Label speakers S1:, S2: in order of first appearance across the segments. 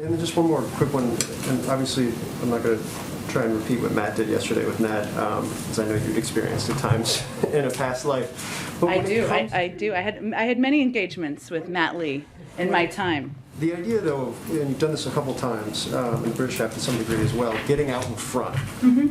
S1: And just one more quick one, and obviously I'm not going to try and repeat what Matt did yesterday with Ned, because I know you'd experienced at times in a past life. But
S2: I do. I had many engagements with Matt Lee in my time.
S1: The idea, though, and you've done this a couple times, and the British have to some degree as well, getting out in front.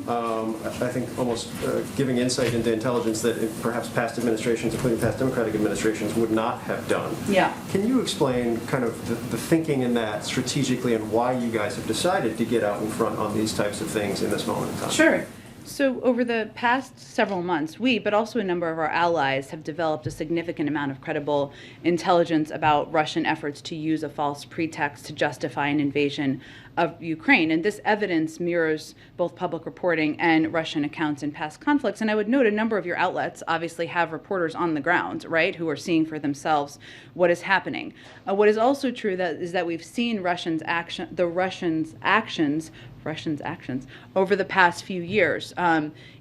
S1: I think almost giving insight into intelligence that perhaps past administrations, including past Democratic administrations, would not have done.
S2: Yeah.
S1: Can you explain kind of the thinking in that strategically and why you guys have decided to get out in front on these types of things in this moment in time?
S2: Sure. So over the past several months, we, but also a number of our allies, have developed a significant amount of credible intelligence about Russian efforts to use a false pretext to justify an invasion of Ukraine. And this evidence mirrors both public reporting and Russian accounts in past conflicts. And I would note a number of your outlets obviously have reporters on the ground, right, who are seeing for themselves what is happening. What is also true is that we've seen Russians' actions over the past few years.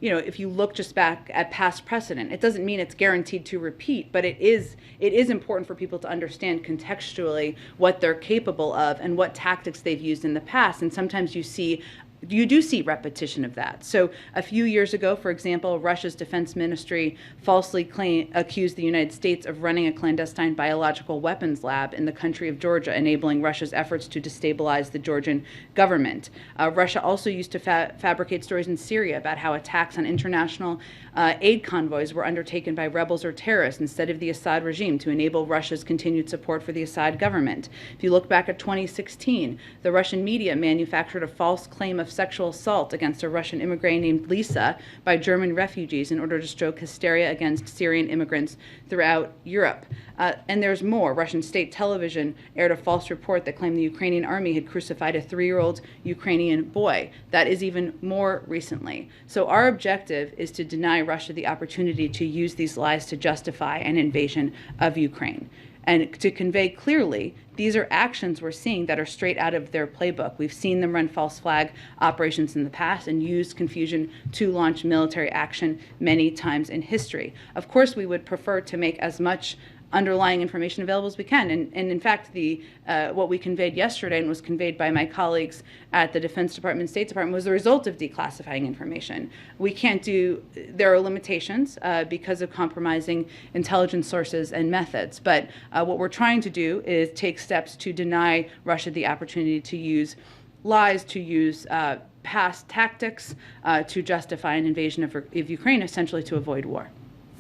S2: If you look just back at past precedent, it doesn't mean it's guaranteed to repeat, but it is important for people to understand contextually what they're capable of and what tactics they've used in the past. And sometimes you do see repetition of that. So a few years ago, for example, Russia's defense ministry falsely accused the United States of running a clandestine biological weapons lab in the country of Georgia, enabling Russia's efforts to destabilize the Georgian government. Russia also used to fabricate stories in Syria about how attacks on international aid convoys were undertaken by rebels or terrorists instead of the Assad regime to enable Russia's continued support for the Assad government. If you look back at 2016, the Russian media manufactured a false claim of sexual assault against a Russian immigrant named Lisa by German refugees in order to stoke hysteria against Syrian immigrants throughout Europe. And there's more. Russian state television aired a false report that claimed the Ukrainian army had crucified a 3-year-old Ukrainian boy. That is even more recently. So our objective is to deny Russia the opportunity to use these lies to justify an invasion of Ukraine. And to convey clearly, these are actions we're seeing that are straight out of their playbook. We've seen them run false flag operations in the past and use confusion to launch military action many times in history. Of course, we would prefer to make as much underlying information available as we can. And in fact, what we conveyed yesterday and was conveyed by my colleagues at the Defense Department and State Department was the result of declassifying information. There are limitations because of compromising intelligence sources and methods. But what we're trying to do is take steps to deny Russia the opportunity to use lies, to use past tactics to justify an invasion of Ukraine, essentially to avoid war.